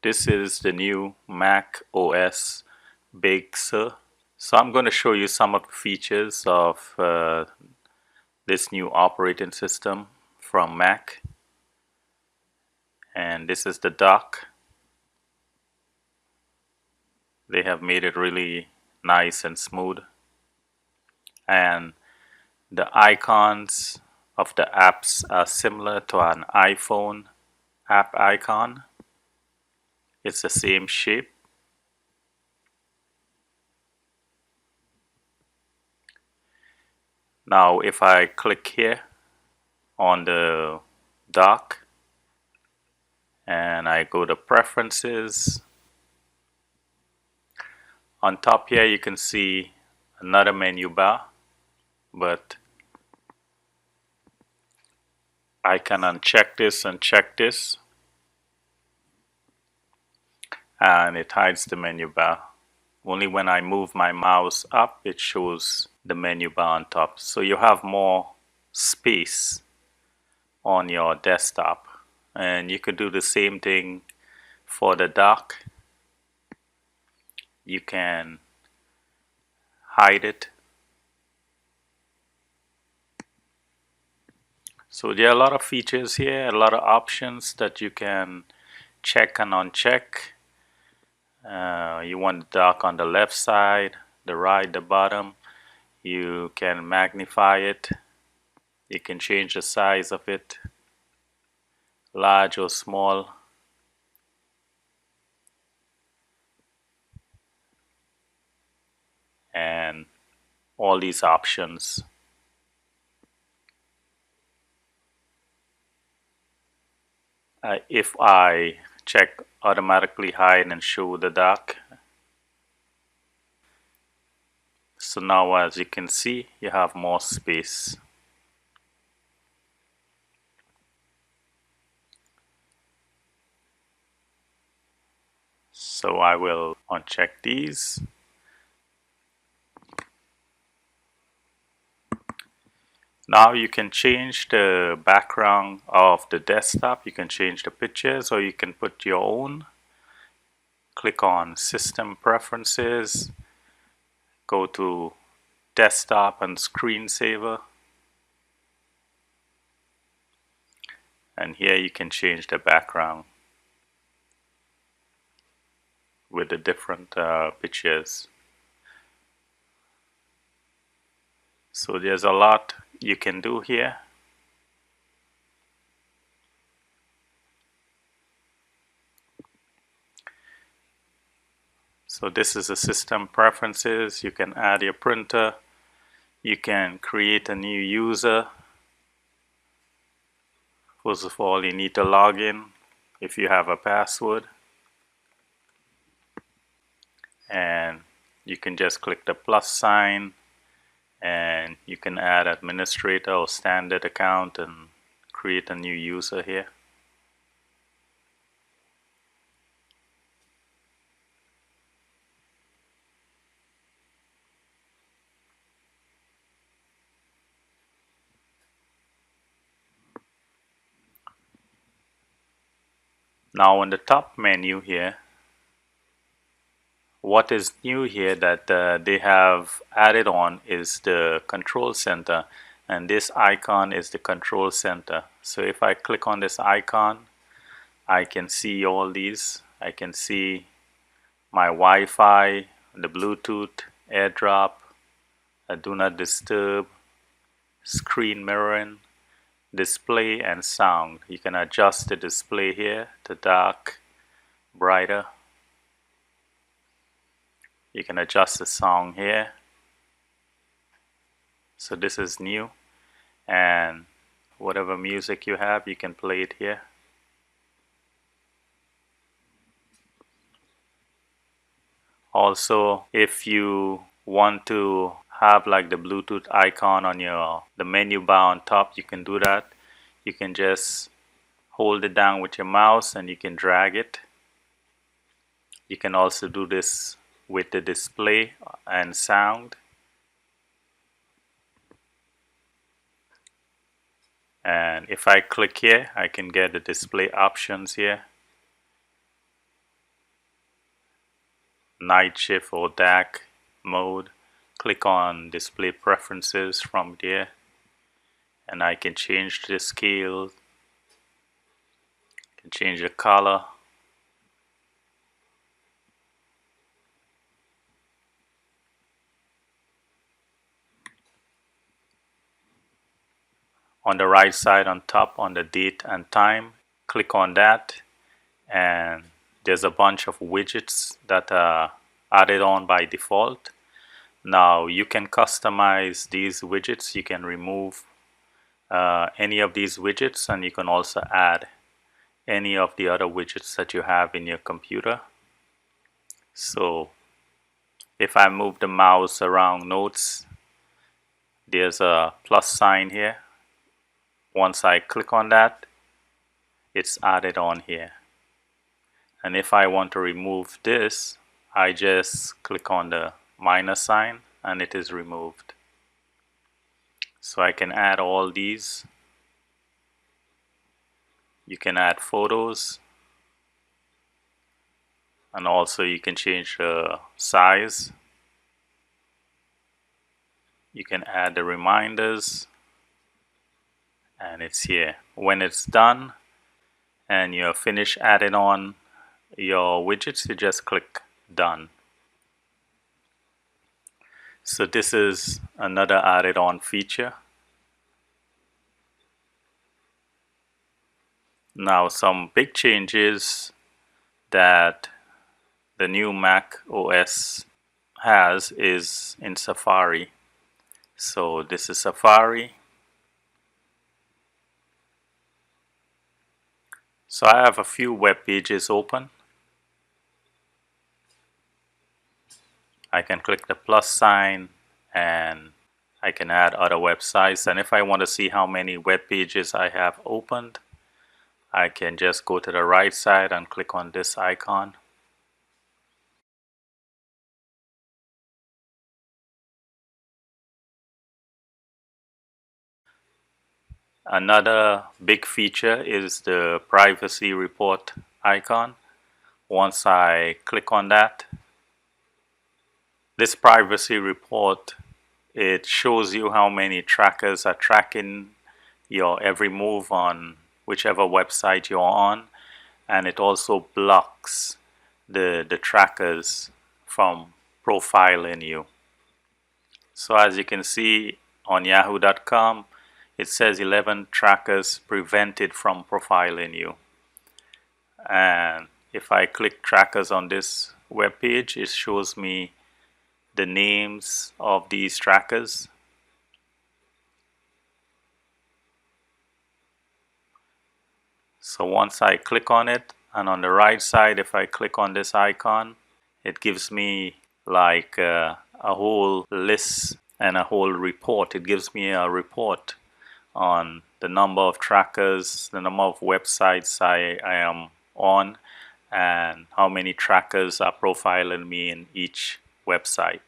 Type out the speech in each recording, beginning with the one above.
This is the new Mac OS Big Sur. So I'm going to show you some of the features of this new operating system from Mac. And this is the dock. They have made it really nice and smooth. And the icons of the apps are similar to an iPhone app icon. It's the same shape. Now if I click here on the dock and I go to preferences, on top here you can see another menu bar, but I can uncheck this and check this and it hides the menu bar. Only when I move my mouse up it shows the menu bar on top. So you have more space on your desktop, and you could do the same thing for the dock. You can hide it. So there are a lot of features here, a lot of options that you can check and uncheck. You want the dock on the left side, the right, the bottom. You can magnify it. You can change the size of it, large or small. And all these options. If I check automatically hide and show the dock, so now as you can see you have more space. So I will uncheck these. Now you can change the background of the desktop. You can change the pictures or you can put your own. Click on System Preferences, go to Desktop and Screensaver, and here you can change the background with the different pictures. So there's a lot you can do here. So this is the system preferences. You can add your printer. You can create a new user. First of all, you need to log in if you have a password. And you can just click the plus sign and you can add administrator or standard account and create a new user here. Now on the top menu here, what is new here that they have added on is the control center, and this icon is the control center. So if I click on this icon, I can see all these. I can see my Wi-Fi, the Bluetooth, AirDrop, Do Not Disturb, screen mirroring, display, and sound. You can adjust the display here to dark, brighter. You can adjust the sound here. So this is new, and whatever music you have, you can play it here. Also, if you want to have like the Bluetooth icon on the menu bar on top, you can do that. You can just hold it down with your mouse and you can drag it. You can also do this with the display and sound. And if I click here, I can get the display options here. night shift or dark mode, click on display preferences from there, and I can change the scale, can change the color. On the right side on top on the date and time, click on that, and there's a bunch of widgets that are added on by default. Now you can customize these widgets. You can remove any of these widgets, and you can also add any of the other widgets that you have in your computer. So if I move the mouse around notes, there's a plus sign here. Once I click on that, it's added on here. And if I want to remove this, I just click on the minus sign and it is removed. So I can add all these. You can add photos, and also you can change the size. You can add the reminders, and it's here. When it's done and you're finished adding on your widgets, you just click done. So this is another added on feature. Now some big changes that the new Mac OS has is in Safari. So this is Safari. So I have a few web pages open. I can click the plus sign and I can add other websites. And if I want to see how many web pages I have opened, I can just go to the right side and click on this icon. Another big feature is the privacy report icon. Once I click on that, this privacy report, it shows you how many trackers are tracking your every move on whichever website you're on, and it also blocks the trackers from profiling you. So as you can see on yahoo.com, it says 11 trackers prevented from profiling you. And if I click trackers on this web page, it shows me the names of these trackers. So once I click on it, and on the right side, if I click on this icon, it gives me like a whole list and a whole report. It gives me a report on the number of trackers, the number of websites I am on, and how many trackers are profiling me in each website.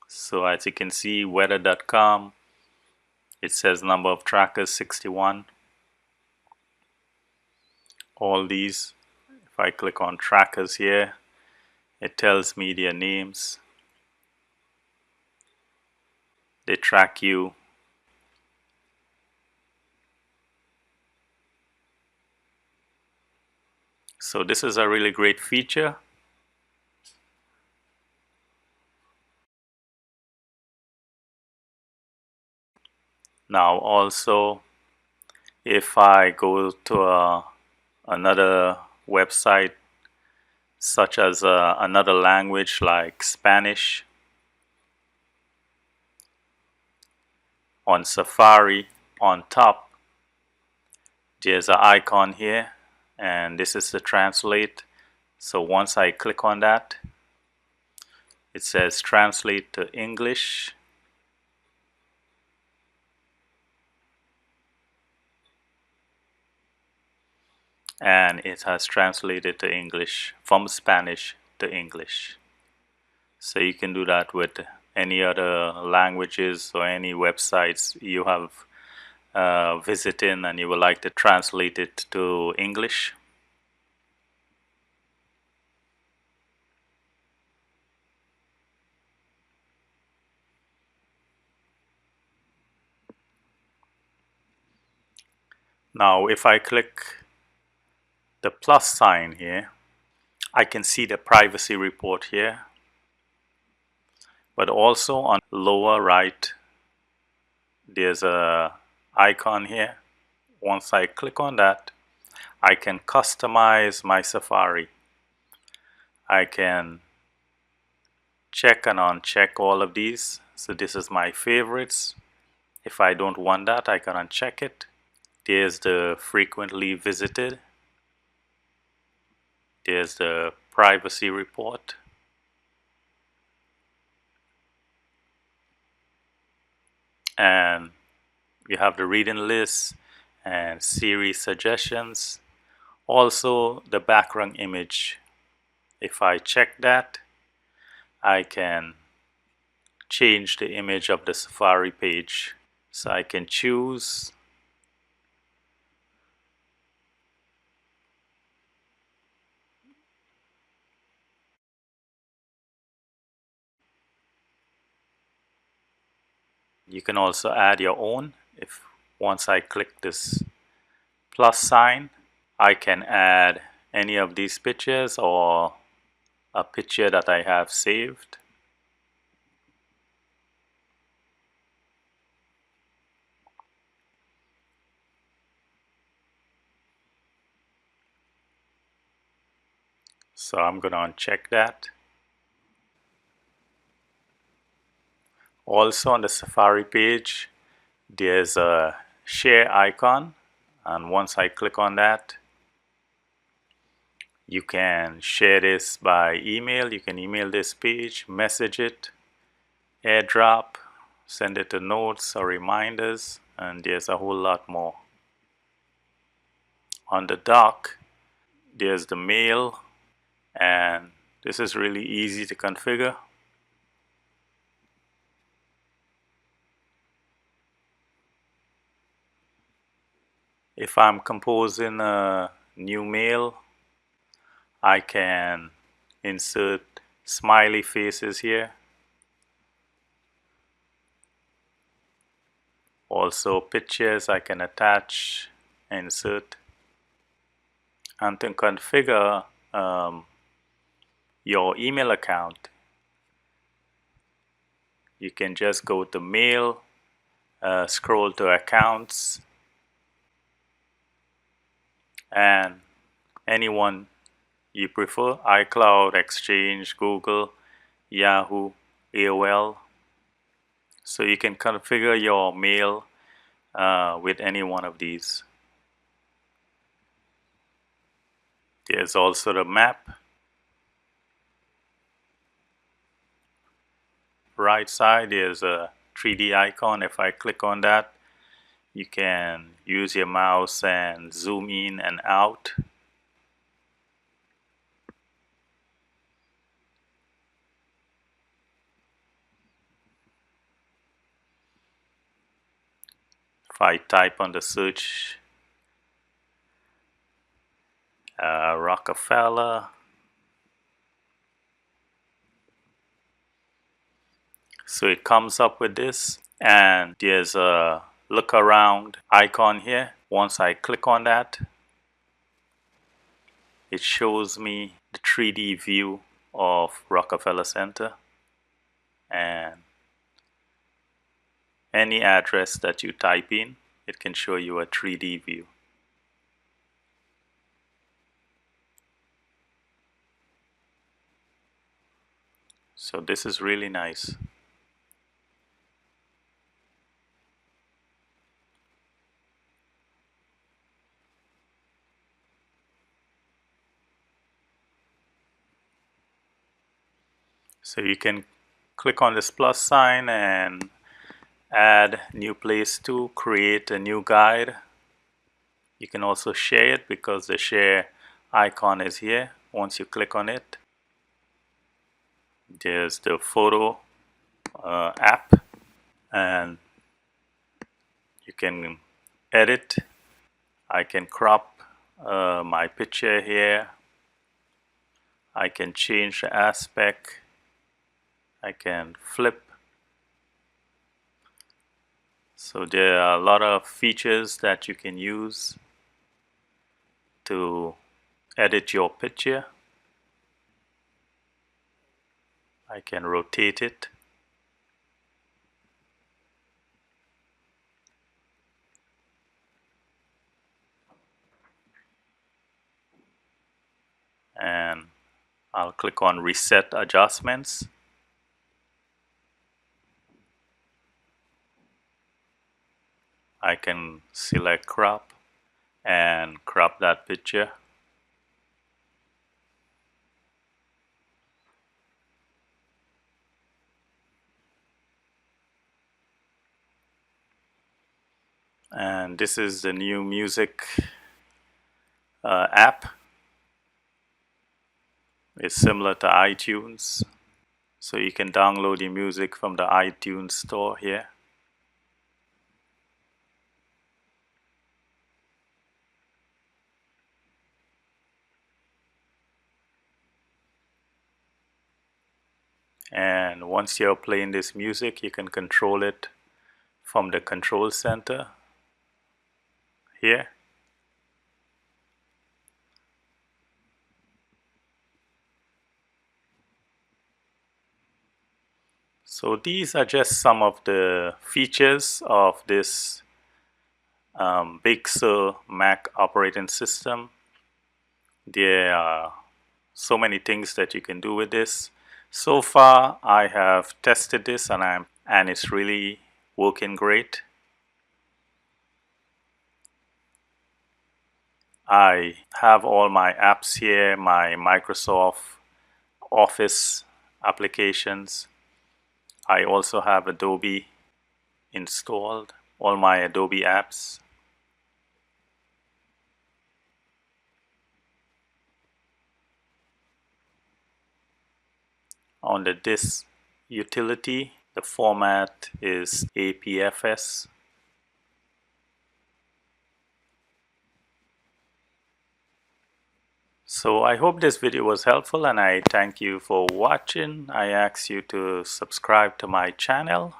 So as you can see, weather.com, it says number of trackers 61. All these, if I click on trackers here, it tells me their names. They track you. So this is a really great feature. Now also, if I go to another website such as another language like Spanish, on Safari on top there's an icon here, and this is the translate. So once I click on that, it says translate to English. And it has translated to English from Spanish to English. So you can do that with any other languages or any websites you have visiting and you would like to translate it to English. Now if I click the plus sign here, I can see the privacy report here, but also on lower right there's a icon here. Once I click on that, I can customize my Safari. I can check and uncheck all of these. So this is my favorites. If I don't want that, I can uncheck it. There's the frequently visited. There's the privacy report. And you have the reading list and series suggestions. Also the background image. If I check that, I can change the image of the Safari page. So I can choose you can also add your own. If once I click this plus sign, I can add any of these pictures or a picture that I have saved. So I'm going to uncheck that. Also on the Safari page, there's a share icon, and once I click on that, you can share this by email. You can email this page, message it, airdrop, send it to notes or reminders, and there's a whole lot more. On the dock, there's the mail, and this is really easy to configure. If I'm composing a new mail, I can insert smiley faces here. Also pictures I can attach, insert. And to configure your email account, you can just go to mail, scroll to accounts, and anyone you prefer: iCloud, Exchange, Google, Yahoo, AOL. So you can configure your mail with any one of these. There's also the map. Right side there's a 3D icon. If I click on that, you can use your mouse and zoom in and out. If I type on the search Rockefeller, so it comes up with this, and there's a look around icon here. Once I click on that, it shows me the 3D view of Rockefeller Center, and any address that you type in, it can show you a 3D view. So this is really nice. So you can click on this plus sign and add new place to, create a new guide. You can also share it because the share icon is here. Once you click on it, there's the photo app, and you can edit. I can crop my picture here. I can change the aspect. I can flip. So there are a lot of features that you can use. to edit your picture. I can rotate it. And I'll click on Reset Adjustments. I can select crop and crop that picture. And this is the new music app. It's similar to iTunes. So you can download your music from the iTunes store here. And once you're playing this music, you can control it from the control center here. So these are just some of the features of this Big Sur Mac operating system. There are so many things that you can do with this. So far, I have tested this and it's really working great. I have all my apps here, my Microsoft Office applications. I also have Adobe installed, all my Adobe apps. On the disk utility, the format is APFS. So I hope this video was helpful and I thank you for watching. I ask you to subscribe to my channel